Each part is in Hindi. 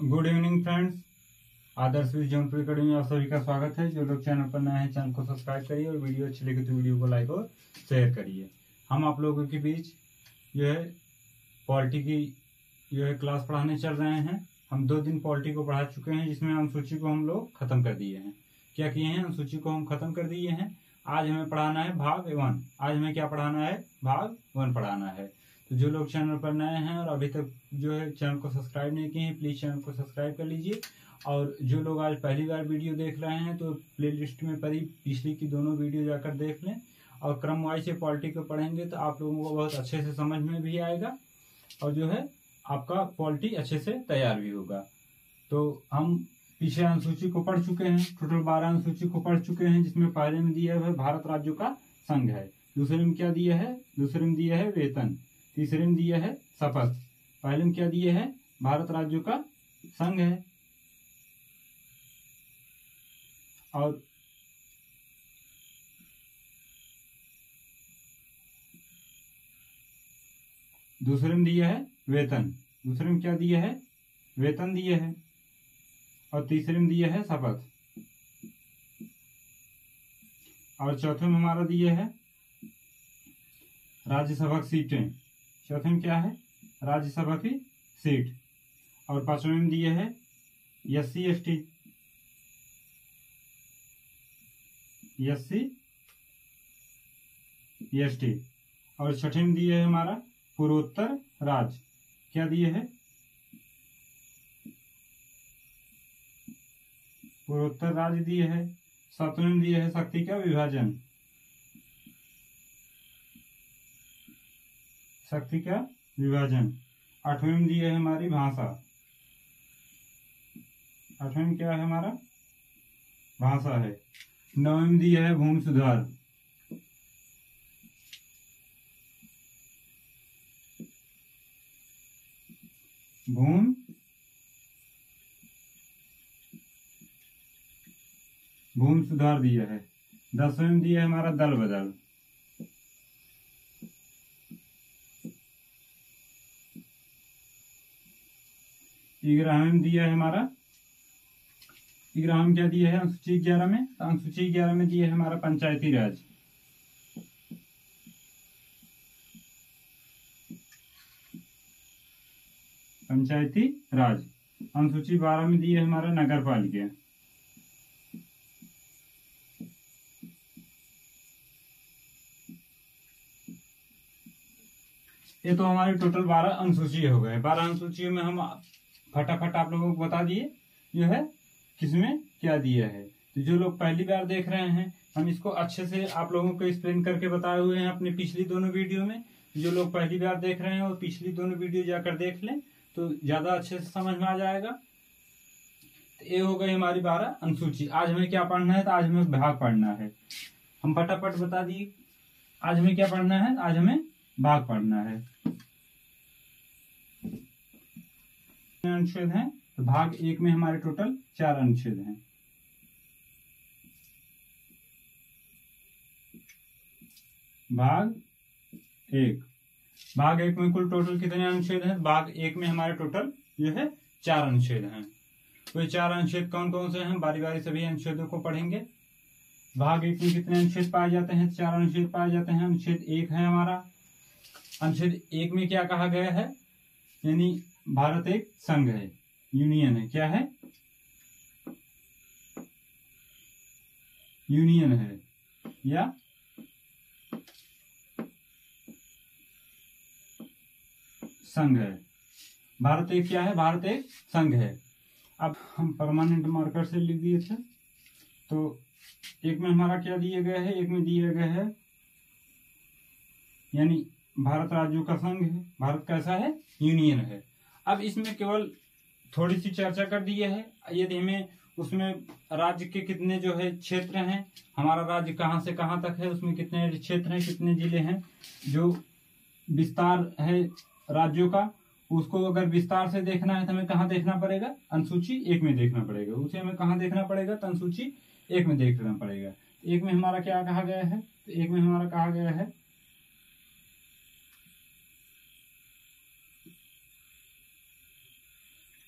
Good evening friends. Adarsh Jaunpur academy में आप सभी का स्वागत है। जो लोग चैनल पर नए हैं चैनल को सब्सक्राइब करिए और वीडियो अच्छी लगे तो वीडियो को लाइक और शेयर करिए। हम आप लोगों के बीच जो है पॉलिटी की जो है क्लास पढ़ाने चल रहे हैं। हम 2 दिन पॉलिटी को पढ़ा चुके हैं, जिसमें अनुसूची को हम लोग खत्म कर दिए हैं। क्या किए हैं? अनुसूची को हम खत्म कर दिए हैं। आज हमें पढ़ाना है भाग 1। आज हमें क्या पढ़ाना है? भाग 1 पढ़ाना है। तो जो लोग चैनल पर नए हैं और अभी तक जो है चैनल को सब्सक्राइब नहीं किए हैं, प्लीज चैनल को सब्सक्राइब कर लीजिए। और जो लोग आज पहली बार वीडियो देख रहे हैं तो प्लेलिस्ट में पड़ी पिछली की दोनों वीडियो जाकर देख लें। और क्रम वाइज से पॉलिटी को पढ़ेंगे तो आप लोगों को बहुत अच्छे से समझ में भी आएगा और जो है आपका पॉलिटी अच्छे से तैयार भी होगा। तो हम पीछे अनुसूची को पढ़ चुके हैं, टोटल 12 अनुसूची को पढ़ चुके हैं, जिसमें पहले में दिया है भारत राज्यों का संघ है। दूसरे में क्या दिया है? दूसरे में दिया है वेतन। तीसरे में दिया है शपथ। पहले में क्या दिया है? भारत राज्यों का संघ है। और दूसरे में दिया है वेतन। दूसरे में क्या दिया है? वेतन दिया है। और तीसरे में दिया है शपथ। और चौथे में हमारा दिया है राज्यसभा की सीटें। चौथे में क्या है? राज्यसभा की सीट। और पांचवें में दिया है SC ST ST। और छठे में दिया है हमारा पूर्वोत्तर राज्य। क्या दिए है? पूर्वोत्तर राज्य दिए है। सातवें में दिए है शक्ति का विभाजन। शक्ति का विभाजन। आठवें में दिए है हमारी भाषा। आठवें में क्या है हमारा? भाषा है। नौवें में दिया है भूमि सुधार। भूमि सुधार दिया है। 10वें में दिया है हमारा दल बदल। 11वें में दिया है हमारा 11वें में क्या दिया है? अनुसूची 11 में। अनुसूची 11 में दिया है हमारा पंचायती राज। पंचायती राज। अनुसूची 12 में दिया है हमारा नगर पालिका। ये तो हमारी टोटल 12 अनुसूची हो गए। 12 अनुसूचियों में हम फटाफट आप लोगों को बता दिए जो है किसमें क्या दिया है। तो जो लोग पहली बार देख रहे हैं, हम इसको अच्छे से आप लोगों को एक्सप्लेन करके बताए हुए हैं अपनी पिछली दोनों वीडियो में। जो लोग पहली बार देख रहे हैं और पिछली दोनों वीडियो जाकर देख लें तो ज्यादा अच्छे से समझ में आ जाएगा। तो ये हो गई हमारी 12 अनुसूची। आज हमें क्या पढ़ना है? तो आज हमें भाग पढ़ना है। हम फटाफट बता दिए आज हमें क्या पढ़ना है। आज हमें भाग पढ़ना है। अनुच्छेद हैं तो भाग 1 में हमारे टोटल 4 अनुच्छेद हैं। भाग 1 में कुल टोटल कितने अनुच्छेद हैं? भाग 1 में हमारे टोटल जो है 4 अनुच्छेद हैं। तो ये 4 अनुच्छेद कौन कौन से हैं? बारी बारी सभी अनुच्छेदों को पढ़ेंगे। भाग 1 में कितने अनुच्छेद पाए जाते हैं? 4 अनुच्छेद पाए जाते हैं। अनुच्छेद 1 है हमारा। अनुच्छेद 1 में क्या कहा गया है? यानी भारत एक संघ है, यूनियन है। क्या है? यूनियन है या संघ है। भारत एक क्या है? भारत एक संघ है। अब हम परमानेंट मार्कर से लिख दिए थे। तो 1 में हमारा क्या दिया गया है? 1 में दिया गया है यानी भारत राज्यों का संघ है। भारत कैसा है? यूनियन है। अब इसमें केवल थोड़ी सी चर्चा कर दी है। यदि हमें उसमें राज्य के कितने जो है क्षेत्र हैं, हमारा राज्य कहाँ से कहाँ तक है, उसमें कितने क्षेत्र हैं, कितने जिले हैं, जो विस्तार है राज्यों का, उसको अगर विस्तार से देखना है तो हमें कहाँ देखना पड़ेगा? अनुसूची 1 में देखना पड़ेगा। उसे हमें कहाँ देखना पड़ेगा? तो अनुसूची 1 में देखना पड़ेगा। 1 में हमारा क्या कहा गया है? तो 1 में हमारा कहा गया है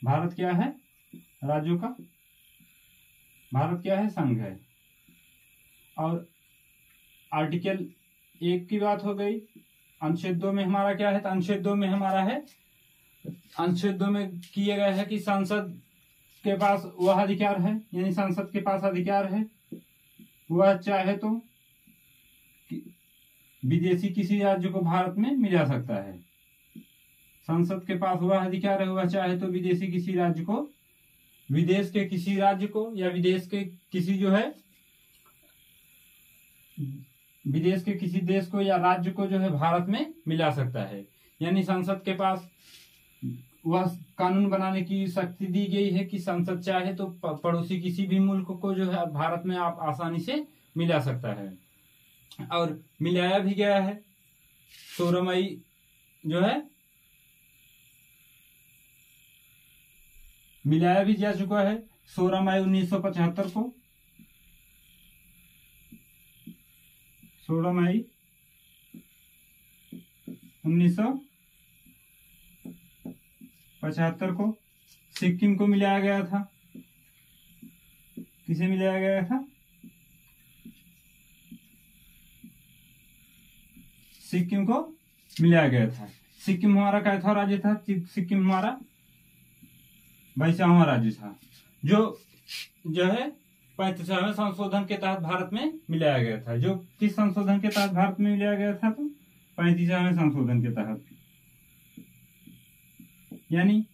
भारत क्या है? राज्यों का भारत क्या है, संघ है। और आर्टिकल 1 की बात हो गई। अनुच्छेद 2 में हमारा क्या है, तो अनुच्छेद 2 में हमारा है, अनुच्छेद 2 में किया गया है कि संसद के पास वह अधिकार है, यानी संसद के पास अधिकार है, वह चाहे तो विदेशी किसी राज्य को भारत में मिला सकता है। संसद के पास वह अधिकार है, वह चाहे तो विदेशी किसी राज्य को, विदेश के किसी राज्य को या विदेश के किसी जो है, विदेश के किसी देश को या राज्य को जो है भारत में मिला सकता है। यानी संसद के पास वह कानून बनाने की शक्ति दी गई है कि संसद चाहे तो पड़ोसी किसी भी मुल्क को जो है भारत में आप आसानी से मिला सकता है। और मिलाया भी गया है। 16 मई जो है मिलाया भी जा चुका है, 16 मई 1975 को। 16 मई 1975 को सिक्किम को मिलाया गया था। किसे मिलाया गया था? सिक्किम को मिलाया गया था। सिक्किम हमारा कैसा राज्य था? सिक्किम हमारा 22वां राज्य था, जो है 35वें संशोधन के तहत भारत में मिलाया गया था। जो किस संशोधन के तहत भारत में मिलाया गया था? तो 35वें संशोधन के तहत। यानी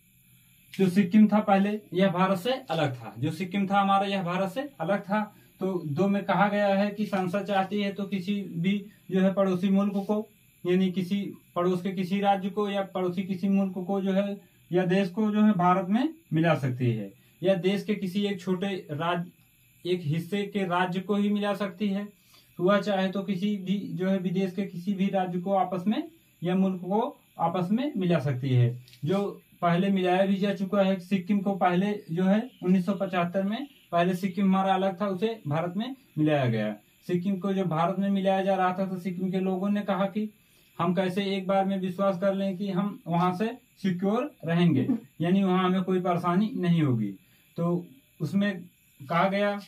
जो सिक्किम था पहले, यह भारत से अलग था। जो सिक्किम था हमारा, यह भारत से अलग था। तो 2 में कहा गया है कि संसद चाहती है तो किसी भी जो है पड़ोसी मुल्क को, यानी किसी पड़ोस के किसी राज्य को या पड़ोसी किसी मुल्क को जो है या देश को जो है भारत में मिला सकती है, या देश के किसी एक छोटे राज्य, एक हिस्से के राज्य को ही मिला सकती है। तो वह चाहे तो किसी भी जो है विदेश के किसी भी राज्य को आपस में या मुल्क को आपस में मिला सकती है। जो पहले मिलाया भी जा चुका है। सिक्किम को पहले जो है 1975 में पहले सिक्किम हमारा अलग था, उसे भारत में मिलाया गया। सिक्किम को जब भारत में मिलाया जा रहा था तो सिक्किम के लोगों ने कहा कि हम कैसे एक बार में विश्वास कर लें कि हम वहां से सिक्योर रहेंगे, यानी वहां हमें कोई परेशानी नहीं होगी। तो उसमें कहा गया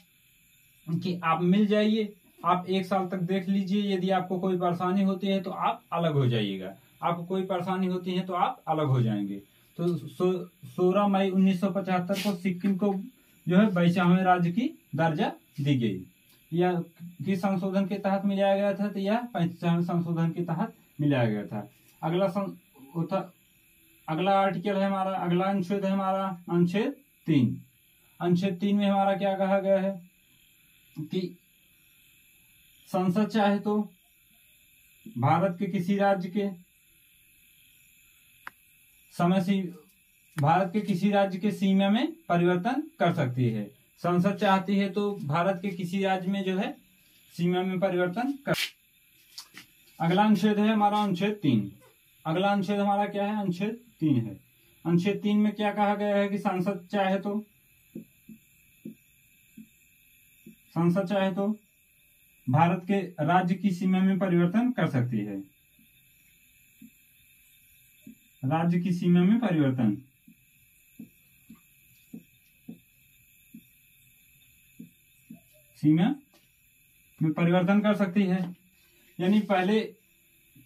कि आप मिल जाइए, आप 1 साल तक देख लीजिए, यदि आपको कोई परेशानी होती है तो आप अलग हो जाइएगा, आपको कोई परेशानी होती है तो आप अलग हो जाएंगे। तो 16 मई 1975 को सिक्किम को जो है 22वें राज्य की दर्जा दी गई। यह किस संशोधन के तहत मिलाया गया था? तो यह 35वें संशोधन के तहत मिलाया गया था। अगला आर्टिकल है हमारा, अगला अनुच्छेद है हमारा अनुच्छेद 3। अनुच्छेद 3 में हमारा क्या कहा गया है कि संसद चाहे तो भारत के किसी राज्य के भारत के किसी राज्य के सीमा में परिवर्तन कर सकती है। संसद चाहती है तो भारत के किसी राज्य में जो है सीमा में परिवर्तन कर। अगला अनुच्छेद है हमारा अनुच्छेद 3। अगला अनुच्छेद हमारा क्या है? अनुच्छेद 3 है। अनुच्छेद 3 में क्या कहा गया है कि संसद चाहे तो भारत के राज्य की सीमा में परिवर्तन कर सकती है। राज्य की सीमा में परिवर्तन कर सकती है। यानी पहले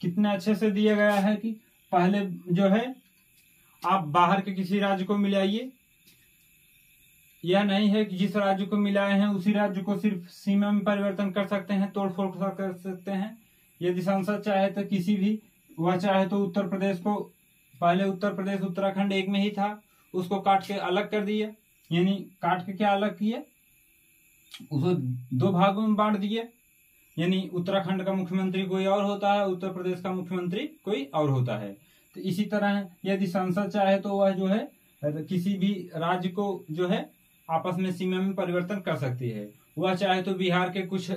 कितने अच्छे से दिया गया है कि पहले जो है आप बाहर के किसी राज्य को मिलाइए, यह नहीं है कि जिस राज्य को मिलाए हैं उसी राज्य को सिर्फ सीमा में परिवर्तन कर सकते हैं, तोड़ फोड़ कर सकते हैं। यदि संसद चाहे तो किसी भी, वह चाहे तो उत्तर प्रदेश को, पहले उत्तर प्रदेश उत्तराखंड एक में ही था, उसको काट के अलग कर दिया। यानी काट के क्या अलग किया? उसको 2 भागों में बांट दिया। यानी उत्तराखंड का मुख्यमंत्री कोई और होता है, उत्तर प्रदेश का मुख्यमंत्री कोई और होता है। तो इसी तरह यदि संसद चाहे तो वह जो है किसी भी राज्य को जो है आपस में सीमा में परिवर्तन कर सकती है। वह चाहे तो बिहार के कुछ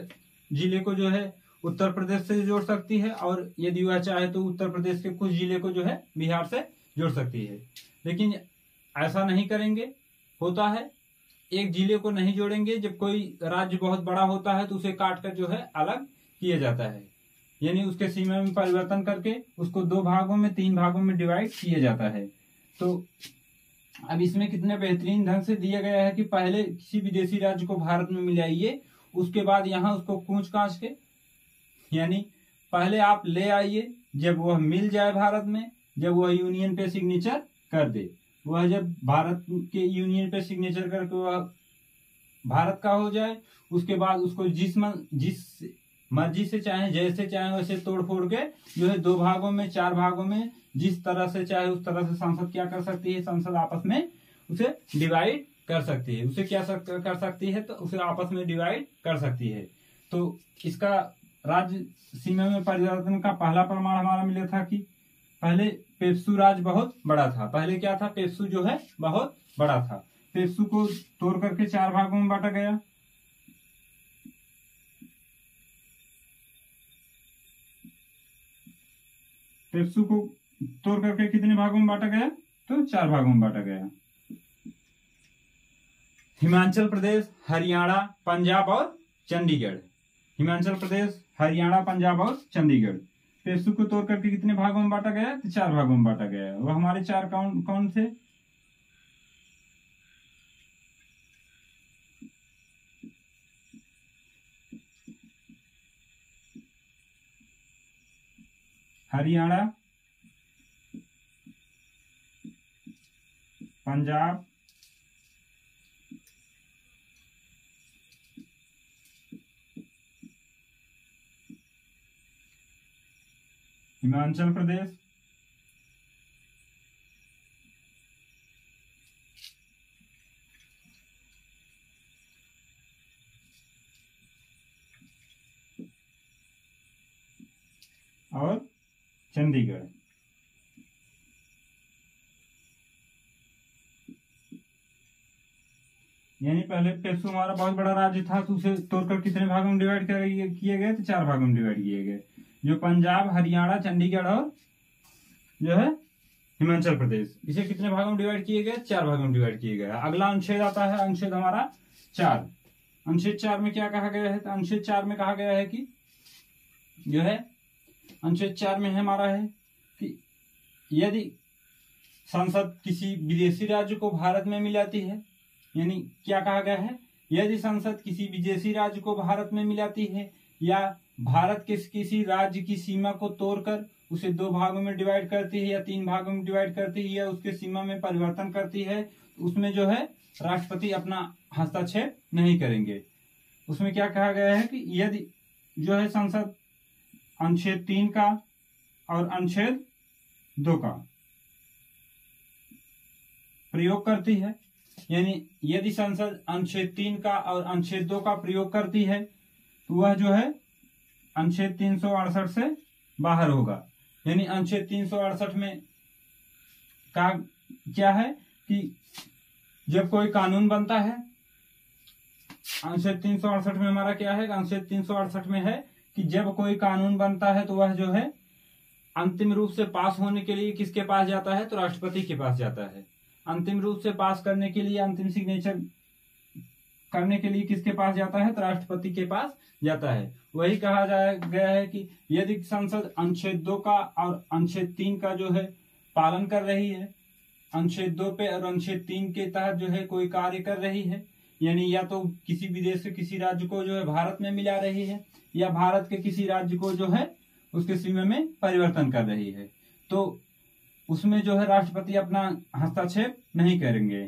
जिले को जो है उत्तर प्रदेश से जोड़ सकती है, और यदि वह चाहे तो उत्तर प्रदेश के कुछ जिले को जो है बिहार से जोड़ सकती है। लेकिन ऐसा नहीं करेंगे। होता है एक जिले को नहीं जोड़ेंगे, जब कोई राज्य बहुत बड़ा होता है तो उसे काट कर जो है अलग किया जाता है। यानी उसके सीमा में परिवर्तन करके उसको 2 भागों में 3 भागों में डिवाइड किया जाता है। तो अब इसमें कितने बेहतरीन ढंग से दिया गया है कि पहले किसी विदेशी राज्य को भारत में मिल आइए, उसके बाद यहाँ उसको कूच कांच के, यानी पहले आप ले आइए, जब वह मिल जाए भारत में, जब वह यूनियन पे सिग्नेचर कर दे, वह जब भारत के यूनियन पे सिग्नेचर करके वह भारत का हो जाए, उसके बाद उसको जिस मर्जी से चाहे, जैसे चाहे वैसे तोड़ फोड़ के जो है 2 भागों में, 4 भागों में, जिस तरह से चाहे उस तरह से संसद क्या कर सकती है, संसद आपस में उसे डिवाइड कर सकती है। उसे क्या कर सकती है, तो उसे आपस में डिवाइड कर सकती है। तो इसका राज्य सीमा में परिवर्तन का पहला प्रमाण हमारा मिला था कि पहले पेप्सू राज्य बहुत बड़ा था। पहले क्या था, पेप्सू जो है बहुत बड़ा था। पेप्सू को तोड़ करके 4 भागों में बांटा गया। पेप्सू को तोड़ करके कितने भागों में बांटा गया, तो 4 भागों में बांटा गया। हिमाचल प्रदेश, हरियाणा, पंजाब और चंडीगढ़। हिमाचल प्रदेश, हरियाणा, पंजाब और चंडीगढ़ पेप्सू को तोड़ करके कितने भागों में बांटा गया, तो 4 भागों में बांटा गया। वह हमारे 4 कौन कौन थे, हरियाणा, पंजाब, हिमाचल प्रदेश, और चंडीगढ़। यानी पहले पेप्सू हमारा बहुत बड़ा राज्य था, तो उसे तोड़कर कितने भागों में डिवाइड किए गए, तो 4 भागों में डिवाइड किए गए। जो पंजाब, हरियाणा, चंडीगढ़ और जो है हिमाचल प्रदेश, इसे कितने भागों में डिवाइड किए गए, 4 भागों में डिवाइड किए गए। अगला अनुच्छेद आता है, अनुच्छेद हमारा 4। अनुच्छेद 4 में क्या कहा गया है, तो अनुच्छेद 4 में कहा गया है कि जो है अनुच्छेद 4 में हमारा है कि यदि संसद किसी विदेशी राज्य को भारत में मिलाती है, यानी क्या कहा गया है, यदि संसद किसी विदेशी राज्य को भारत में मिलाती है या भारत के किसी राज्य की सीमा को तोड़कर उसे 2 भागों में डिवाइड करती है या 3 भागों में डिवाइड करती है या उसके सीमा में परिवर्तन करती है, उसमें जो है राष्ट्रपति अपना हस्तक्षेप नहीं करेंगे। उसमें क्या कहा गया है कि यदि जो है संसद अनुच्छेद 3 का और अनुच्छेद 2 का प्रयोग करती है, यानी यदि संसद अनुच्छेद 3 का और अनुच्छेद 2 का प्रयोग करती है, तो वह जो है अनुच्छेद 368 से बाहर होगा। यानी अनुच्छेद 368 में का क्या है कि जब कोई कानून बनता है, अनुच्छेद 368 में हमारा क्या है, अनुच्छेद 368 में है कि जब कोई कानून बनता है तो वह जो है अंतिम रूप से पास होने के लिए किसके पास जाता है, तो राष्ट्रपति के पास जाता है। अंतिम रूप से पास करने के लिए, अंतिम सिग्नेचर करने के लिए किसके पास जाता है, तो राष्ट्रपति के पास जाता है। वही कहा गया है कि यदि संसद अनुच्छेद 2 का और अनुच्छेद 3 का जो है पालन कर रही है, अनुच्छेद 2 पे और अनुच्छेद 3 के तहत जो है कोई कार्य कर रही है, यानी या तो किसी विदेश के किसी राज्य को जो है भारत में मिला रही है या भारत के किसी राज्य को जो है उसके सीमा में परिवर्तन कर रही है, तो उसमें जो है राष्ट्रपति अपना हस्तक्षेप नहीं करेंगे।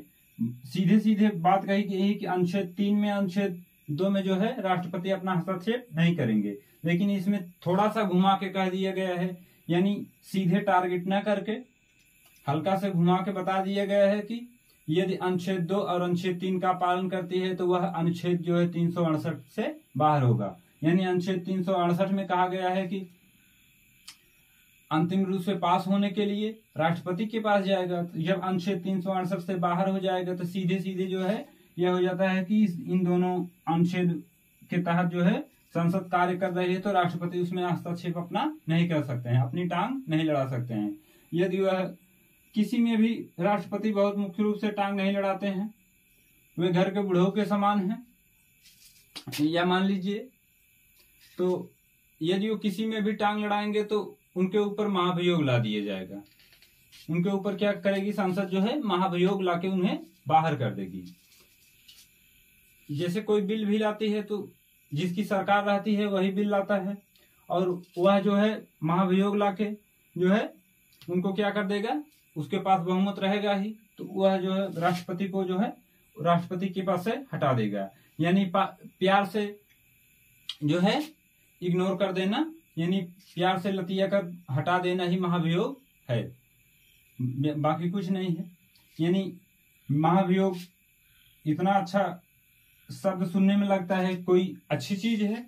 सीधे सीधे बात कही गई कि अनुच्छेद 3 में, अनुच्छेद 2 में जो है राष्ट्रपति अपना हस्तक्षेप नहीं करेंगे, लेकिन इसमें थोड़ा सा घुमा के कह दिया गया है, यानी सीधे टारगेट न करके हल्का से घुमा के बता दिया गया है कि यदि अनुच्छेद 2 और अनुच्छेद 3 का पालन करती है तो वह अनुच्छेद जो है 368 से बाहर होगा। यानी अनुच्छेद 368 में कहा गया है कि अंतिम रूप से पास होने के लिए राष्ट्रपति के पास जाएगा। तो जब अनुच्छेद 368 से बाहर हो जाएगा तो सीधे सीधे जो है यह हो जाता है कि इन दोनों अनुच्छेद के तहत जो है संसद कार्य कर रही है तो राष्ट्रपति उसमें हस्तक्षेप अपना नहीं कर सकते हैं, अपनी टांग नहीं लड़ा सकते हैं। यदि वह किसी में भी राष्ट्रपति बहुत मुख्य रूप से टांग नहीं लड़ाते हैं, वे घर के बूढ़ों के समान हैं, या मान लीजिए तो यदि वो किसी में भी टांग लड़ाएंगे तो उनके ऊपर महाभियोग ला दिया जाएगा। उनके ऊपर क्या करेगी संसद जो है महाभियोग लाके उन्हें बाहर कर देगी। जैसे कोई बिल भी लाती है तो जिसकी सरकार रहती है वही बिल लाता है, और वह जो है महाभियोग लाके जो है उनको क्या कर देगा, उसके पास बहुमत रहेगा ही, तो वह जो है राष्ट्रपति को जो है राष्ट्रपति के पास से हटा देगा। यानी प्यार से जो है इग्नोर कर देना, यानी प्यार से लतिया कर हटा देना ही महाभियोग है, बाकी कुछ नहीं है। यानी महाभियोग इतना अच्छा शब्द सुनने में लगता है कोई अच्छी चीज है,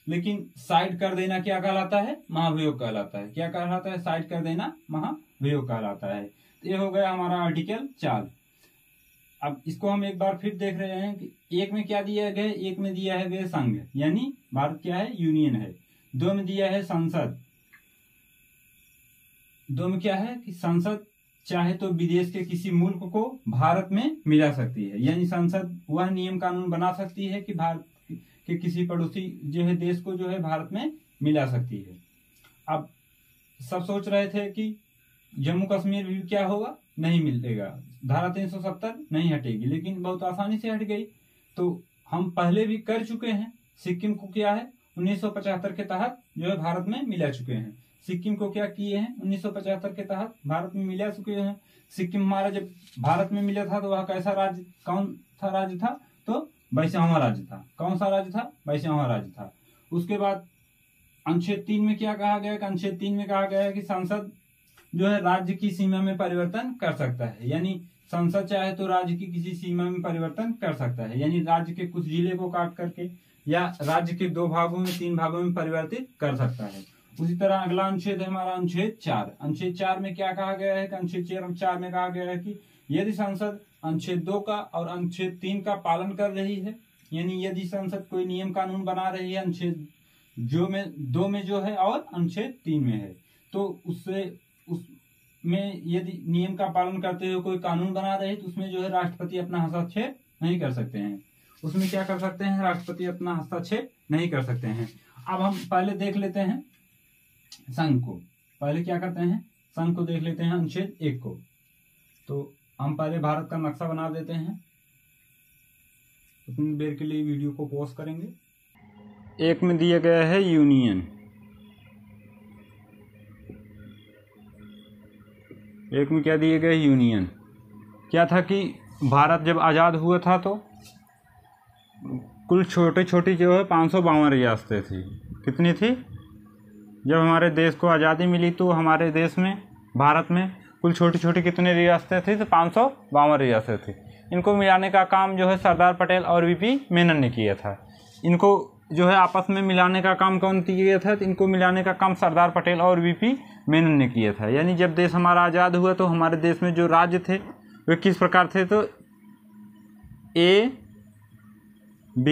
लेकिन साइड कर देना क्या कहलाता है, महाभियोग कहलाता है। क्या कहलाता है, साइड कर देना महाभियोग कहलाता है। तो ये हो गया हमारा आर्टिकल 4। अब इसको हम एक बार फिर देख रहे हैं कि एक में क्या दिया गया है, एक में दिया है संघ, यानी भारत क्या है, यूनियन है। 2 में दिया है संसद। 2 में क्या है कि संसद चाहे तो विदेश के किसी मुल्क को भारत में मिला सकती है, यानी संसद वह नियम कानून बना सकती है कि भारत के किसी पड़ोसी जो है देश को जो है भारत में मिला सकती है। अब सब सोच रहे थे कि जम्मू कश्मीर भी क्या होगा, नहीं मिलेगा, धारा 370 नहीं हटेगी, लेकिन बहुत आसानी से हट गई। तो हम पहले भी कर चुके हैं। सिक्किम को क्या है 1975 के तहत जो है भारत में मिला चुके हैं। सिक्किम को क्या किए हैं 1975 के तहत भारत में मिला चुके हैं। सिक्किम हमारा जब भारत में मिला था तो वह कैसा राज्य, कौन सा राज्य था, तो वैष्णव राज्य था। कौन सा राज्य था, वैष्णव राज्य था। उसके बाद अनुच्छेद 3 में क्या कहा गया, अनुच्छेद 3 में कहा गया है कि संसद जो है राज्य की सीमा में परिवर्तन कर सकता है, यानी संसद चाहे तो राज्य की किसी सीमा में परिवर्तन कर सकता है, यानी राज्य के कुछ जिले को काट करके या राज्य के 2 भागों में 3 भागों में परिवर्तित कर सकता है। उसी तरह अगला अनुच्छेद है हमारा अनुच्छेद 4। अनुच्छेद 4 में क्या कहा गया है, अनुच्छेद 4 में कहा गया है कि यदि संसद अनुच्छेद 2 का और अनुच्छेद 3 का पालन कर रही है, यानी यदि संसद कोई नियम कानून बना रही है अनुच्छेद 2 में जो है और अनुच्छेद 3 में है, तो उसमें यदि नियम का पालन करते हुए कोई कानून बना रहे तो उसमें जो है राष्ट्रपति अपना हस्तक्षेप नहीं कर सकते हैं। उसमें क्या कर सकते हैं, राष्ट्रपति अपना हस्तक्षेप नहीं कर सकते हैं। अब हम पहले देख लेते हैं संघ को। पहले क्या करते हैं, संघ को देख लेते हैं अनुच्छेद 1 को। तो हम पहले भारत का नक्शा बना देते हैं। उतनी देर के लिए वीडियो को पॉज करेंगे। 1 में दिया गया है यूनियन। 1 में क्या दिए गए, यूनियन। क्या था कि भारत जब आज़ाद हुआ था तो कुल छोटी छोटी जो है 552 रियासतें थी। कितनी थी, जब हमारे देश को आज़ादी मिली तो हमारे देश में भारत में कुल छोटी छोटी कितनी रियासतें थी, तो 552 रियासतें थी। इनको मिलाने का काम जो है सरदार पटेल और वीपी मेनन ने किया था। इनको जो है आपस में मिलाने का काम कौन किया था, तो इनको मिलाने का काम सरदार पटेल और वीपी मेनन ने किया था। यानी जब देश हमारा आज़ाद हुआ तो हमारे देश में जो राज्य थे वे किस प्रकार थे, तो A, B,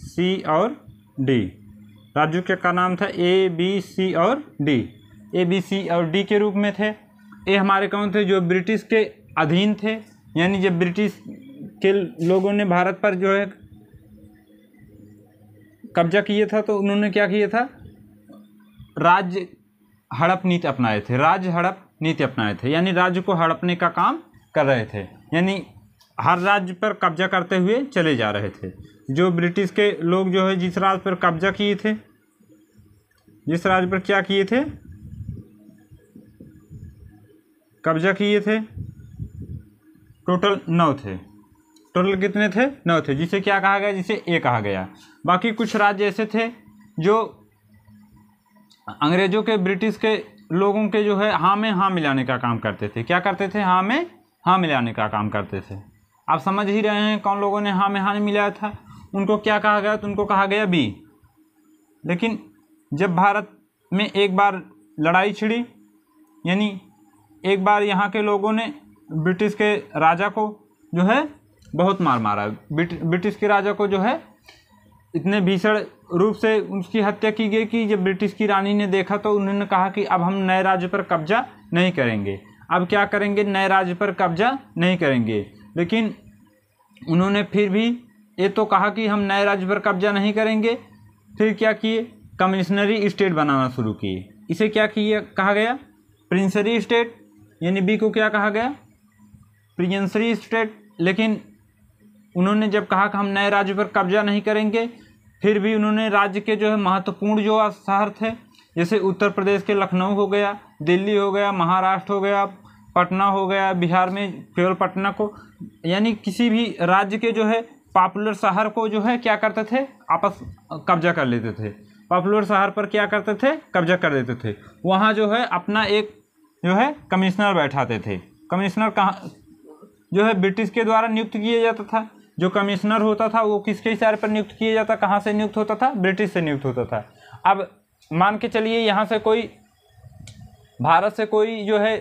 C और D राज्यों का नाम था। A, B, C और D। A, B, C और D के रूप में थे। ये हमारे कौन थे, जो ब्रिटिश के अधीन थे, यानी जब ब्रिटिश के लोगों ने भारत पर जो है कब्जा किया था तो उन्होंने क्या किया था, राज्य हड़प नीति अपनाए थे। राज्य हड़प नीति अपनाए थे, यानी राज्य को हड़पने का काम कर रहे थे, यानी हर राज्य पर कब्जा करते हुए चले जा रहे थे। जो ब्रिटिश के लोग जो है जिस राज्य पर कब्जा किए थे, जिस राज्य पर क्या किए थे, कब्जा किए थे, टोटल 9 थे। टोटल कितने थे, 9 थे, जिसे क्या कहा गया, जिसे A कहा गया। बाकी कुछ राज्य ऐसे थे जो अंग्रेजों के, ब्रिटिश के लोगों के जो है हाँ में हाँ मिलाने का काम करते थे। क्या करते थे, हाँ में हाँ मिलाने का काम करते थे। आप समझ ही रहे हैं कौन लोगों ने हाँ में हाँ मिलाया था। उनको क्या कहा गया, तो उनको कहा गया B। लेकिन जब भारत में एक बार लड़ाई छिड़ी, यानी एक बार यहाँ के लोगों ने ब्रिटिश के राजा को जो है बहुत मार मारा। ब्रिटिश के राजा को जो है इतने भीषण रूप से उसकी हत्या की गई कि जब ब्रिटिश की रानी ने देखा तो उन्होंने कहा कि अब हम नए राज्य पर कब्जा नहीं करेंगे। अब क्या करेंगे, नए राज्य पर कब्जा नहीं करेंगे। लेकिन उन्होंने फिर भी ये तो कहा कि हम नए राज्य पर कब्जा नहीं करेंगे, फिर क्या किए, कमिश्नरी स्टेट बनाना शुरू किए। इसे क्या किया, कहा गया प्रिंसरी स्टेट। यानी बी को क्या कहा गया, प्रियंसरी स्टेट। लेकिन उन्होंने जब कहा कि हम नए राज्य पर कब्जा नहीं करेंगे, फिर भी उन्होंने राज्य के जो है महत्वपूर्ण जो शहर थे, जैसे उत्तर प्रदेश के लखनऊ हो गया, दिल्ली हो गया, महाराष्ट्र हो गया, पटना हो गया, बिहार में केवल पटना को, यानी किसी भी राज्य के जो है पॉपुलर शहर को जो है क्या करते थे, आपस कब्जा कर लेते थे। पॉपुलर शहर पर क्या करते थे, कब्जा कर देते थे। वहाँ जो है अपना एक जो है कमिश्नर बैठाते थे। कमिश्नर कहाँ जो है ब्रिटिश के द्वारा नियुक्त किया जाता था। जो कमिश्नर होता था वो किसके इशारे पर नियुक्त किया जाता, कहाँ से नियुक्त होता था, ब्रिटिश से नियुक्त होता था। अब मान के चलिए यहाँ से कोई भारत से कोई जो है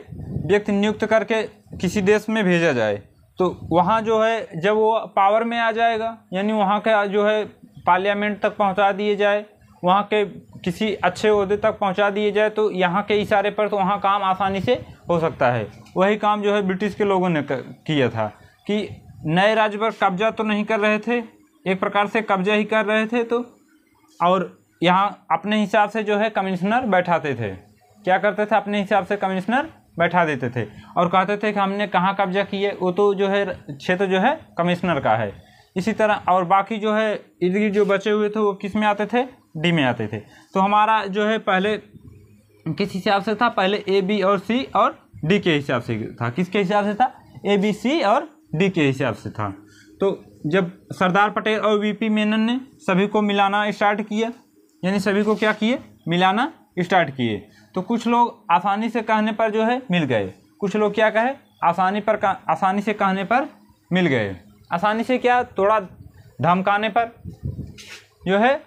व्यक्ति नियुक्त करके किसी देश में भेजा जाए, तो वहाँ जो है जब वो पावर में आ जाएगा, यानी वहाँ के जो है पार्लियामेंट तक पहुँचा दिए जाए, वहाँ के किसी अच्छे ओहदे तक पहुँचा दिए जाए, तो यहाँ के इशारे पर तो वहाँ काम आसानी से हो सकता है। वही काम जो है ब्रिटिश के लोगों ने किया था कि नए राज्य पर कब्जा तो नहीं कर रहे थे, एक प्रकार से कब्जा ही कर रहे थे, तो और यहाँ अपने हिसाब से जो है कमिश्नर बैठाते थे। क्या करते थे, अपने हिसाब से कमिश्नर बैठा देते थे और कहते थे कि हमने कहाँ कब्जा किए, वो तो जो है क्षेत्र जो है कमिश्नर का है। इसी तरह और बाकी जो है इर्द गिर्द जो बचे हुए थे वो किस में आते थे, डी में आते थे। तो हमारा जो है पहले किस हिसाब से था, पहले ए बी और सी और डी के हिसाब से था। किसके हिसाब से था, ए बी सी और डी के हिसाब से था। तो जब सरदार पटेल और वीपी मेनन ने सभी को मिलाना स्टार्ट किया, यानी सभी को क्या किए, मिलाना स्टार्ट किए, तो कुछ लोग आसानी से कहने पर जो है मिल गए, कुछ लोग क्या कहे, आसानी से कहने पर मिल गए। आसानी से क्या, थोड़ा धमकाने पर जो है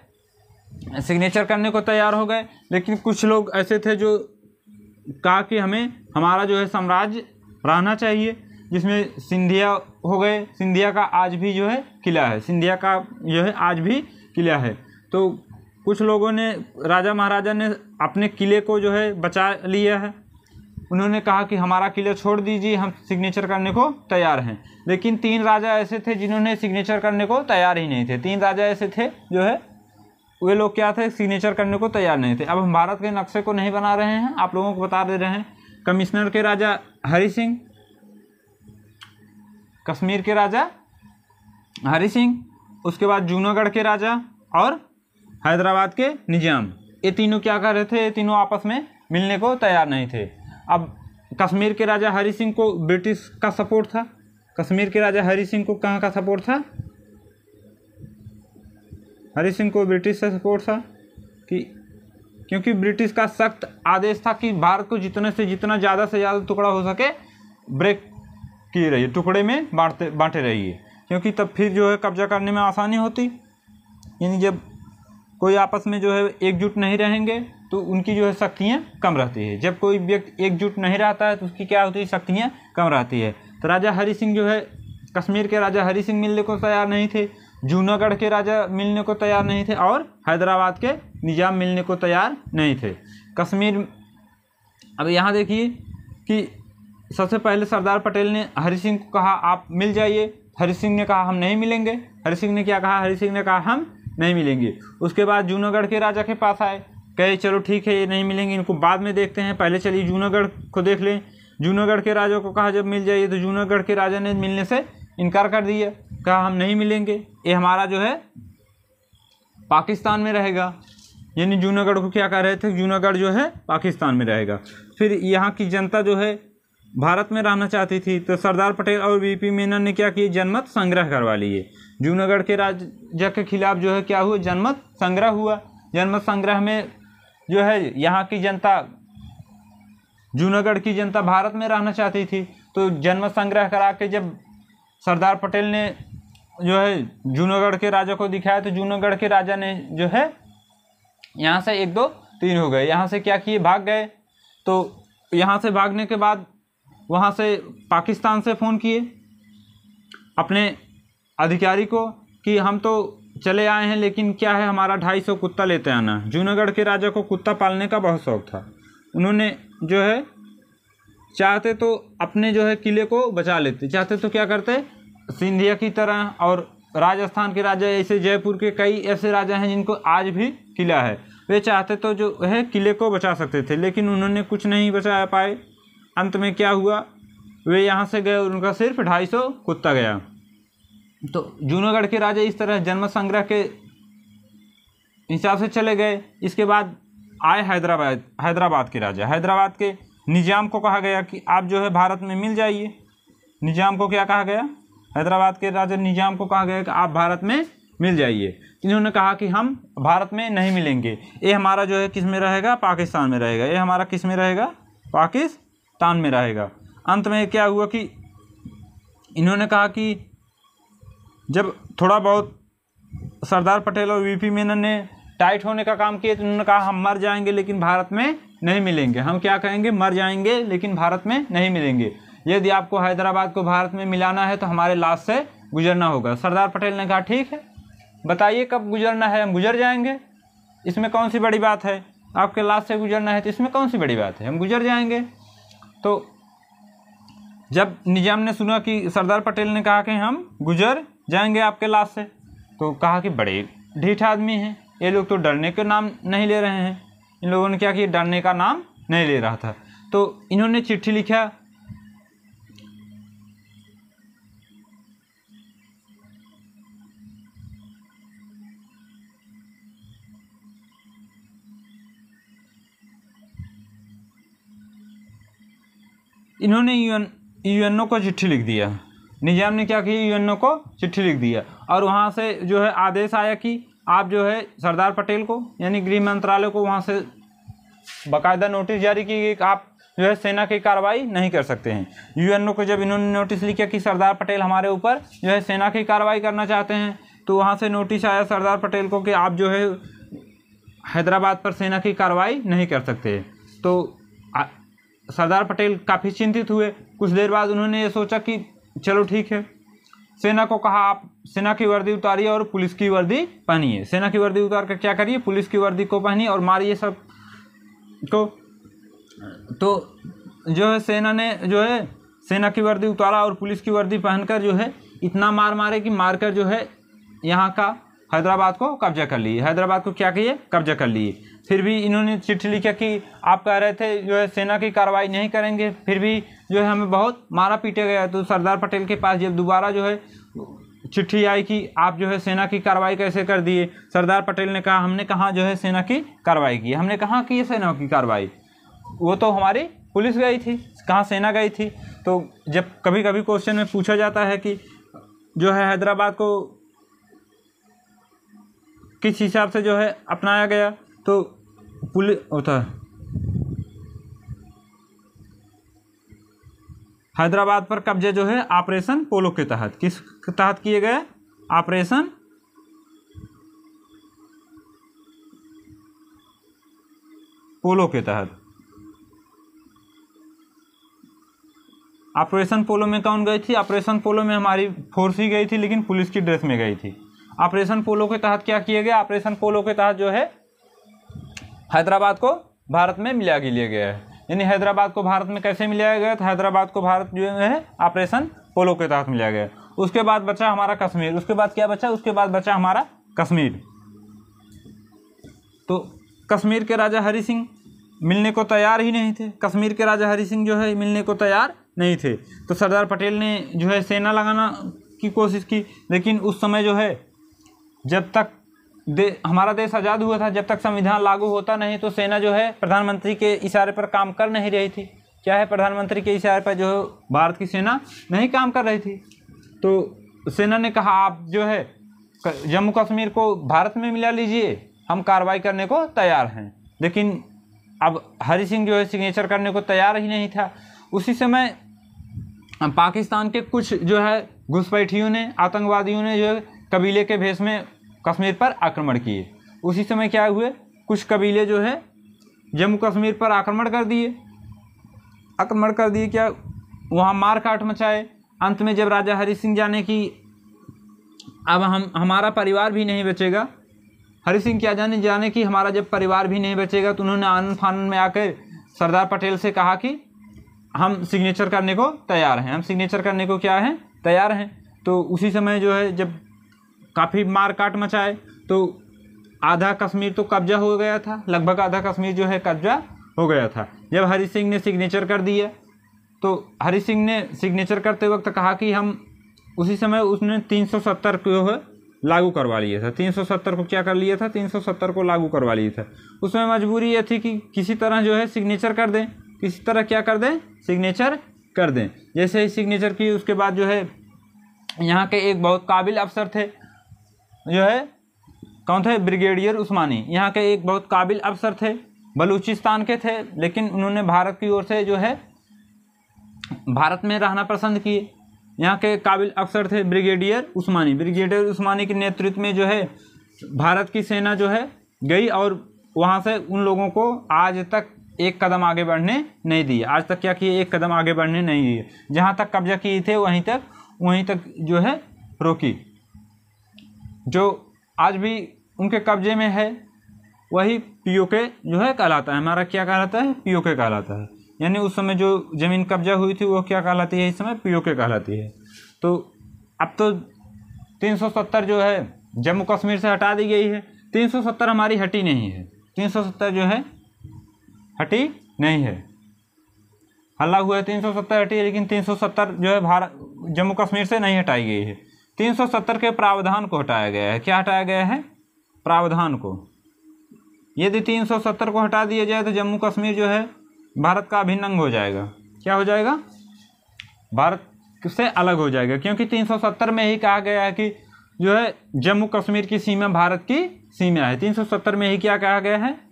सिग्नेचर करने को तैयार हो गए। लेकिन कुछ लोग ऐसे थे जो कहा कि हमारा जो है साम्राज्य रहना चाहिए, जिसमें सिंधिया हो गए। सिंधिया का आज भी जो है किला है, सिंधिया का जो है आज भी किला है। तो कुछ लोगों ने, राजा महाराजा ने अपने किले को जो है बचा लिया है। उन्होंने कहा कि हमारा किला छोड़ दीजिए, हम सिग्नेचर करने को तैयार हैं। लेकिन 3 राजा ऐसे थे जिन्होंने सिग्नेचर करने को तैयार ही नहीं थे। 3 राजा ऐसे थे जो है वे लोग क्या थे, सिग्नेचर करने को तैयार नहीं थे। अब हम भारत के नक्शे को नहीं बना रहे हैं, आप लोगों को बता दे रहे हैं। कमिश्नर के राजा हरि सिंह, कश्मीर के राजा हरि सिंह, उसके बाद जूनागढ़ के राजा और हैदराबाद के निजाम, ये तीनों क्या कर रहे थे, ये तीनों आपस में मिलने को तैयार नहीं थे। अब कश्मीर के राजा हरि सिंह को ब्रिटिश का सपोर्ट था। कश्मीर के राजा हरि सिंह को कहाँ का सपोर्ट था, हरि सिंह को ब्रिटिश से सपोर्ट था क्योंकि ब्रिटिश का सख्त आदेश था कि भारत को जितने से जितना ज़्यादा से ज़्यादा टुकड़ा हो सके ब्रेक किए रहिए, टुकड़े में बांटे रहिए, क्योंकि तब फिर जो है कब्जा करने में आसानी होती। यानी जब कोई आपस में जो है एकजुट नहीं रहेंगे तो उनकी जो है शक्तियाँ कम रहती है। जब कोई व्यक्ति एकजुट नहीं रहता है तो उसकी क्या होती है, शक्तियाँ कम रहती है। तो राजा हरि सिंह जो है, कश्मीर के राजा हरि सिंह मिलने को तैयार नहीं थे, जूनागढ़ के राजा मिलने को तैयार नहीं थे और हैदराबाद के निजाम मिलने को तैयार नहीं थे। कश्मीर, अब यहाँ देखिए कि सबसे पहले सरदार पटेल ने हरि सिंह को कहा आप मिल जाइए। हरि सिंह ने कहा हम नहीं मिलेंगे। हरि सिंह ने क्या कहा, हरि सिंह ने कहा हम नहीं मिलेंगे। उसके बाद जूनागढ़ के राजा के पास आए, कहे चलो ठीक है ये नहीं मिलेंगे, इनको बाद में देखते हैं, पहले चलिए जूनागढ़ को देख लें। जूनागढ़ के राजा को कहा जब मिल जाइए, तो जूनागढ़ के राजा ने मिलने से इनकार कर दिया, कहा हम नहीं मिलेंगे, ये हमारा जो है पाकिस्तान में रहेगा। यानी जूनागढ़ को क्या कह रहे थे, जूनागढ़ जो है पाकिस्तान में रहेगा। फिर यहाँ की जनता जो है भारत में रहना चाहती थी, तो सरदार पटेल और वीपी मेनन ने क्या किए, जनमत संग्रह करवा लिए। जूनागढ़ के राजा के खिलाफ जो है क्या हुआ, जनमत संग्रह हुआ। जनमत संग्रह में जो है यहाँ की जनता, जूनागढ़ की जनता भारत में रहना चाहती थी, तो जनमत संग्रह करा के जब सरदार पटेल ने जो है जूनागढ़ के राजा को दिखाया, तो जूनागढ़ के राजा ने जो है यहाँ से 1 2 3 हो गए, यहाँ से क्या किए, भाग गए। तो यहाँ से भागने के बाद वहाँ से पाकिस्तान से फ़ोन किए अपने अधिकारी को कि हम तो चले आए हैं, लेकिन क्या है हमारा 250 कुत्ता लेते आना। जूनागढ़ के राजा को कुत्ता पालने का बहुत शौक था। उन्होंने जो है चाहते तो अपने जो है किले को बचा लेते, चाहते तो क्या करते, सिंधिया की तरह और राजस्थान के राजा, ऐसे जयपुर के कई ऐसे राजा हैं जिनको आज भी किला है, वे चाहते तो जो है किले को बचा सकते थे, लेकिन उन्होंने कुछ नहीं बचा पाए। अंत में क्या हुआ, वे यहाँ से गए, उनका सिर्फ 250 कुत्ता गया। तो जूनागढ़ के राजा इस तरह जन्म संग्रह के हिसाब से चले गए। इसके बाद आए हैदराबाद के राजा। हैदराबाद के निजाम को कहा गया कि आप जो है भारत में मिल जाइए। निजाम को क्या कहा गया, हैदराबाद के राजा निजाम को कहा गया कि आप भारत में मिल जाइए। इन्होंने कहा कि हम भारत में नहीं मिलेंगे, ये हमारा जो है किस में रहेगा, पाकिस्तान में रहेगा, ये हमारा किस में रहेगा, पाकिस्तान में रहेगा। अंत में क्या हुआ कि इन्होंने कहा कि जब थोड़ा बहुत सरदार पटेल और वीपी मेनन ने टाइट होने का काम किया तो उन्होंने कहा हम मर जाएंगे लेकिन भारत में नहीं मिलेंगे। हम क्या कहेंगे, मर जाएंगे लेकिन भारत में नहीं मिलेंगे। यदि आपको हैदराबाद को भारत में मिलाना है तो हमारे लाश से गुजरना होगा। सरदार पटेल ने कहा ठीक है, बताइए कब गुजरना है, हम गुजर जाएंगे, इसमें कौन सी बड़ी बात है। आपके लाश से गुजरना है तो इसमें कौन सी बड़ी बात है, हम गुजर जाएंगे। तो जब निजाम ने सुना कि सरदार पटेल ने कहा कि हम गुजर जाएंगे आपके लाश से, तो कहा कि बड़े ढीठ आदमी हैं ये लोग, तो डरने के नाम नहीं ले रहे हैं। इन लोगों ने क्या किया, डरने का नाम नहीं ले रहा था। तो इन्होंने चिट्ठी लिखा, इन्होंने यूएनओ को चिट्ठी लिख दिया। निजाम ने क्या किया, यूएनओ को चिट्ठी लिख दिया और वहाँ से जो है आदेश आया कि आप जो है सरदार पटेल को यानी गृह मंत्रालय को वहाँ से बाकायदा नोटिस जारी की गई कि आप जो है सेना की कार्रवाई नहीं कर सकते हैं। यूएनओ को जब इन्होंने नोटिस लिखा कि सरदार पटेल हमारे ऊपर जो है सेना की कार्रवाई करना चाहते हैं, तो वहाँ से नोटिस आया सरदार पटेल को कि आप जो है हैदराबाद पर सेना की कार्रवाई नहीं कर सकते। तो सरदार पटेल काफ़ी चिंतित हुए। कुछ देर बाद उन्होंने ये सोचा कि चलो ठीक है, सेना को कहा आप सेना की वर्दी उतारिए और पुलिस की वर्दी पहनिए। सेना की वर्दी उतार कर क्या करिए, पुलिस की वर्दी को पहनिए और मारिए सब को। तो जो है सेना ने जो है सेना की वर्दी उतारा और पुलिस की वर्दी पहनकर जो है इतना मार मारे कि मारकर जो है यहाँ का हैदराबाद को कब्जा कर लिए। हैदराबाद को क्या किए, कब्जा कर लिए। फिर भी इन्होंने चिट्ठी लिखा कि आप कह रहे थे जो है सेना की कार्रवाई नहीं करेंगे, फिर भी जो है हमें बहुत मारा पीटा गया। तो सरदार पटेल के पास जब दोबारा जो है चिट्ठी आई कि आप जो है सेना की कार्रवाई कैसे कर दिए, सरदार पटेल ने कहा हमने कहाँ जो है सेना की कार्रवाई की, हमने कहाँ की सेना की कार्रवाई, वो तो हमारी पुलिस गई थी, कहाँ सेना गई थी। तो जब कभी कभी क्वेश्चन में पूछा जाता है कि जो है हैदराबाद को किस हिसाब से जो है अपनाया गया, तो पुलिस होता है हैदराबाद पर कब्जे जो है ऑपरेशन पोलो के तहत, किस तहत किए गए, ऑपरेशन पोलो के तहत। ऑपरेशन पोलो में कौन गई थी, ऑपरेशन पोलो में हमारी फोर्स ही गई थी लेकिन पुलिस की ड्रेस में गई थी। ऑपरेशन पोलो के तहत क्या किया गया, ऑपरेशन पोलो के तहत जो है हैदराबाद को भारत में मिला लिया गया है। यानी हैदराबाद को भारत में कैसे मिलाया गया, तो हैदराबाद को भारत जो है ऑपरेशन पोलो के तहत मिलाया गया। उसके बाद बचा हमारा कश्मीर। उसके बाद क्या बचा, उसके बाद बचा हमारा कश्मीर। तो कश्मीर के राजा हरि सिंह मिलने को तैयार ही नहीं थे। कश्मीर के राजा हरि सिंह जो है मिलने को तैयार नहीं थे। तो सरदार पटेल ने जो है सेना लगाना की कोशिश की, लेकिन उस समय जो है जब तक हमारा देश आज़ाद हुआ था, जब तक संविधान लागू होता नहीं तो सेना जो है प्रधानमंत्री के इशारे पर काम कर नहीं रही थी। क्या है, प्रधानमंत्री के इशारे पर जो भारत की सेना नहीं काम कर रही थी। तो सेना ने कहा आप जो है जम्मू कश्मीर को भारत में मिला लीजिए, हम कार्रवाई करने को तैयार हैं। लेकिन अब हरि सिंह जो है सिग्नेचर करने को तैयार ही नहीं था। उसी समय पाकिस्तान के कुछ जो है घुसपैठियों ने, आतंकवादियों ने जो है कबीले के भेष में कश्मीर पर आक्रमण किए। उसी समय क्या हुए, कुछ कबीले जो है जम्मू कश्मीर पर आक्रमण कर दिए। क्या वहाँ मार काट मचाए। अंत में जब राजा हरि सिंह जाने की अब हमारा परिवार भी नहीं बचेगा, हरि सिंह क्या जाने कि हमारा जब परिवार भी नहीं बचेगा, तो उन्होंने आनन फानन में आकर सरदार पटेल से कहा कि हम सिग्नेचर करने को तैयार हैं, हम सिग्नेचर करने को क्या हैं, तैयार हैं। तो उसी समय जो है जब काफ़ी मार काट मचाए तो आधा कश्मीर तो कब्जा हो गया था, लगभग आधा कश्मीर जो है कब्जा हो गया था। जब हरि सिंह ने सिग्नेचर कर दिया तो हरि सिंह ने सिग्नेचर करते वक्त कहा कि हम उसी समय उसने 370 को लागू करवा लिया था। 370 को क्या कर लिया था, 370 को लागू करवा लिया था। उसमें मजबूरी ये थी कि किसी तरह जो है सिग्नेचर कर दें, किसी तरह क्या कर दें, सिग्नेचर कर दें। जैसे ही सिग्नेचर की उसके बाद जो है यहाँ के एक बहुत काबिल अफसर थे, जो है कौन थे, ब्रिगेडियर उस्मानी। यहाँ के एक बहुत काबिल अफसर थे, बलूचिस्तान के थे, लेकिन उन्होंने भारत की ओर से जो है भारत में रहना पसंद किए। यहाँ के काबिल अफसर थे ब्रिगेडियर उस्मानी। ब्रिगेडियर उस्मानी के नेतृत्व में जो है भारत की सेना जो है गई और वहाँ से उन लोगों को आज तक एक कदम आगे बढ़ने नहीं दिए। आज तक क्या किए, एक कदम आगे बढ़ने नहीं दिए। जहाँ तक कब्जा किए थे वहीं तक जो है रोकी। जो आज भी उनके कब्जे में है वही पीओके जो है कहलाता है। हमारा क्या कहलाता है, पीओके कहलाता है। यानी उस समय जो ज़मीन कब्जा हुई थी वो क्या कहलाती है, इस समय पीओके कहलाती है। तो अब तो 370 जो है जम्मू कश्मीर से हटा दी गई है। 370 हमारी हटी नहीं है, 370 जो है हटी नहीं है। हल्ला हुआ है 370 हटी है, लेकिन 370 जो है भारत जम्मू कश्मीर से नहीं हटाई गई है। 370 के प्रावधान को हटाया गया है। क्या हटाया गया है, प्रावधान को। यदि 370 को हटा दिया जाए तो जम्मू कश्मीर जो है भारत का अभिन्न अंग हो जाएगा। क्या हो जाएगा, भारत से अलग हो जाएगा। क्योंकि 370 में ही कहा गया है कि जो है जम्मू कश्मीर की सीमा भारत की सीमा है। 370 में ही क्या कहा गया है,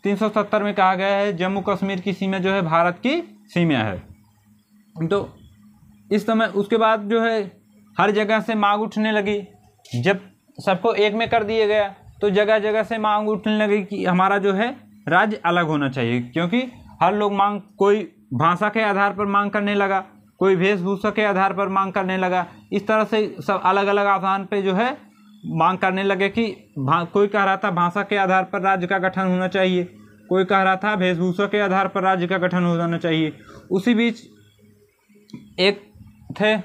370 में कहा गया है जम्मू कश्मीर की सीमा जो है भारत की सीमा है। तो इस समय उसके बाद जो है हर जगह से मांग उठने लगी। जब सबको एक में कर दिया गया तो जगह जगह से मांग उठने लगी कि हमारा जो है राज्य अलग होना चाहिए। क्योंकि हर लोग मांग, कोई भाषा के आधार पर मांग करने लगा, कोई वेशभूषा के आधार पर मांग करने लगा। इस तरह से सब अलग अलग आधार पे जो है मांग करने लगे कि कोई कह रहा था भाषा के आधार पर राज्य का गठन होना चाहिए, कोई कह रहा था वेशभूषा के आधार पर राज्य का गठन होना चाहिए। उसी बीच एक थे,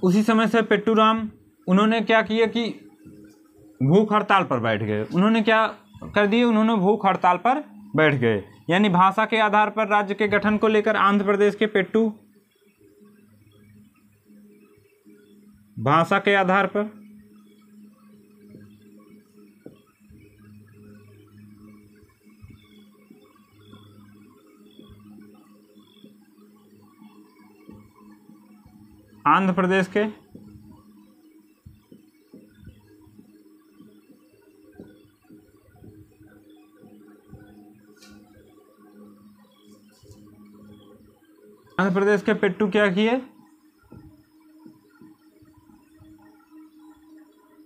उसी समय से पेट्टू राम, उन्होंने क्या किया कि भूख हड़ताल पर बैठ गए। उन्होंने क्या कर दिए, उन्होंने भूख हड़ताल पर बैठ गए। यानी भाषा के आधार पर राज्य के गठन को लेकर आंध्र प्रदेश के पेट्टू, भाषा के आधार पर आंध्र प्रदेश के पेट्टू क्या किए,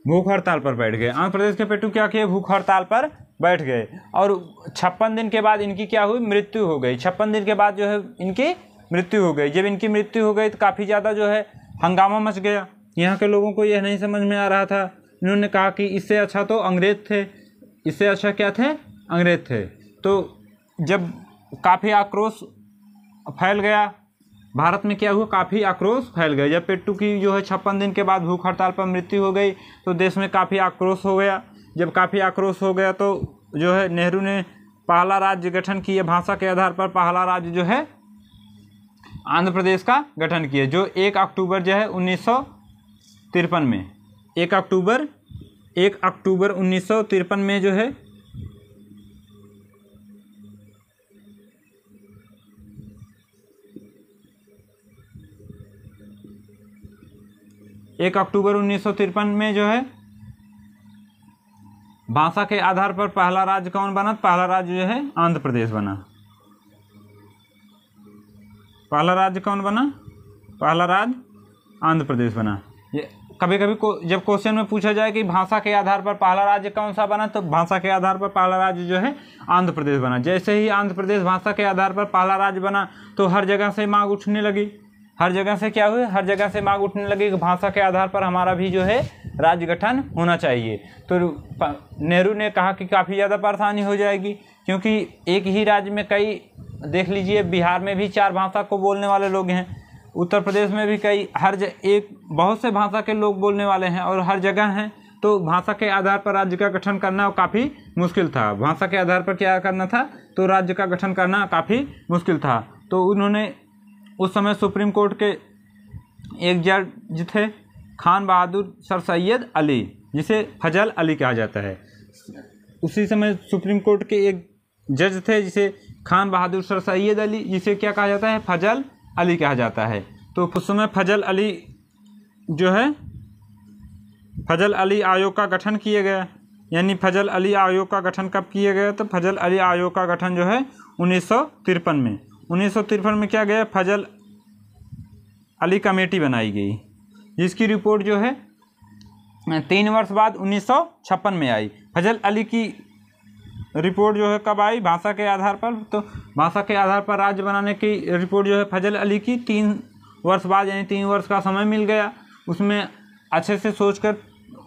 भूख हड़ताल पर बैठ गए। आंध्र प्रदेश के पेट्टू क्या किए, भूख हड़ताल पर बैठ गए। और 56 दिन के बाद इनकी क्या हुई, मृत्यु हो गई। 56 दिन के बाद जो है इनकी मृत्यु हो गई। जब इनकी मृत्यु हो गई तो काफ़ी ज़्यादा जो है हंगामा मच गया। यहाँ के लोगों को यह नहीं समझ में आ रहा था। इन्होंने कहा कि इससे अच्छा तो अंग्रेज थे, इससे अच्छा क्या थे, अंग्रेज थे। तो जब काफ़ी आक्रोश फैल गया भारत में, क्या हुआ, काफ़ी आक्रोश फैल गया। जब पेट्टू की जो है 56 दिन के बाद भूख हड़ताल पर मृत्यु हो गई तो देश में काफ़ी आक्रोश हो गया। जब काफ़ी आक्रोश हो गया तो जो है नेहरू ने पहला राज्य गठन किया। भाषा के आधार पर पहला राज्य जो है आंध्र प्रदेश का गठन किया, जो 1 अक्टूबर जो है 1953 में 1 अक्टूबर 1953 में जो है 1 अक्टूबर 1953 में जो है भाषा के आधार पर पहला राज्य कौन बना, पहला राज्य जो है आंध्र प्रदेश बना। पहला राज्य कौन बना, पहला राज्य आंध्र प्रदेश बना। ये कभी कभी जब क्वेश्चन में पूछा जाए कि भाषा के आधार पर पहला राज्य कौन सा बना, तो भाषा के आधार पर पहला राज्य जो है आंध्र प्रदेश बना। जैसे ही आंध्र प्रदेश भाषा के आधार पर पहला राज्य बना तो हर जगह से मांग उठने लगी। हर जगह से क्या हुए, हर जगह से मांग उठने लगी कि भाषा के आधार पर हमारा भी जो है राज्य गठन होना चाहिए। तो नेहरू ने कहा कि काफ़ी ज़्यादा परेशानी हो जाएगी, क्योंकि एक ही राज्य में कई, देख लीजिए बिहार में भी 4 भाषा को बोलने वाले लोग हैं, उत्तर प्रदेश में भी कई, बहुत से भाषा के लोग बोलने वाले हैं और हर जगह हैं। तो भाषा के आधार पर राज्य का गठन करना काफ़ी मुश्किल था। भाषा के आधार पर क्या करना था, तो राज्य का गठन करना काफ़ी मुश्किल था। तो उन्होंने उस समय सुप्रीम कोर्ट के एक जज थे खान बहादुर सर सैयद अली, जिसे फजल अली कहा जाता है। उसी समय सुप्रीम कोर्ट के एक जज थे जिसे खान बहादुर सर सैयद अली, जिसे क्या कहा जाता है, फजल अली कहा जाता है। तो उस समय फजल अली जो है, फजल अली आयोग का गठन किया गया। यानी फजल अली आयोग का गठन कब किया गया? तो फजल अली आयोग का गठन जो है 1953 में। 1953 में क्या गया, फजल अली कमेटी बनाई गई, जिसकी रिपोर्ट जो है 3 वर्ष बाद 1956 में आई। फजल अली की रिपोर्ट जो है कब आई? भाषा के आधार पर। तो भाषा के आधार पर राज्य बनाने की रिपोर्ट जो है फजल अली की 3 वर्ष बाद, यानी 3 वर्ष का समय मिल गया। उसमें अच्छे से सोचकर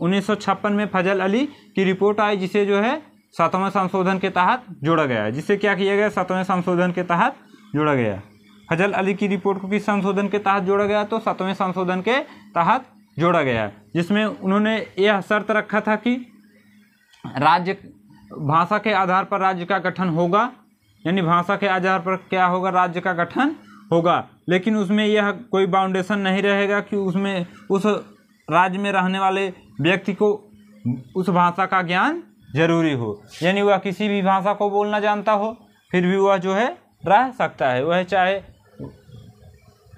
1956 में फजल अली की रिपोर्ट आई, जिसे जो है 7वें संशोधन के तहत जोड़ा गया। जिसे क्या किया गया? 7वें संशोधन के तहत जोड़ा गया। फजल अली की रिपोर्ट को किस संशोधन के तहत जोड़ा गया? तो 7वें संशोधन के तहत जोड़ा गया, जिसमें उन्होंने यह शर्त रखा था कि राज्य भाषा के आधार पर राज्य का गठन होगा। यानी भाषा के आधार पर क्या होगा? राज्य का गठन होगा। लेकिन उसमें यह कोई बाउंडेशन नहीं रहेगा कि उसमें उस राज्य में रहने वाले व्यक्ति को उस भाषा का ज्ञान जरूरी हो। यानी वह किसी भी भाषा को बोलना जानता हो, फिर भी वह जो है रह सकता है। वह चाहे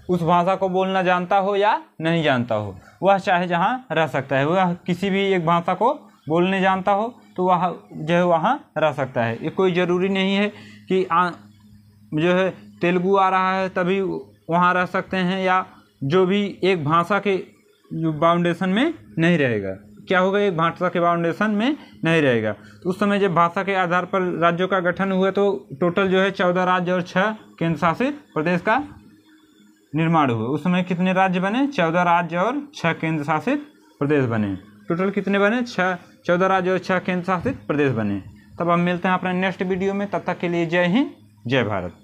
उस भाषा को बोलना जानता हो या नहीं जानता हो, वह चाहे जहाँ रह सकता है। वह किसी भी एक भाषा को बोलने जानता हो तो वह जो है वहाँ रह सकता है। ये कोई ज़रूरी नहीं है कि जो है तेलुगु आ रहा है तभी वहाँ रह सकते हैं, या जो भी एक भाषा के बाउंडेशन में नहीं रहेगा। क्या होगा? एक भाषा के बाउंडेशन में नहीं रहेगा। तो उस समय जब भाषा के आधार पर राज्यों का गठन हुआ तो टोटल जो है 14 राज्य और 6 केंद्र शासित प्रदेश का निर्माण हुआ। उस समय कितने राज्य बने? 14 राज्य और 6 केंद्र शासित प्रदेश बने। टोटल कितने बने? 14 राज्य और 6 केंद्र शासित प्रदेश बने। तब हम मिलते हैं अपने नेक्स्ट वीडियो में। तब तक के लिए जय हिंद, जय भारत।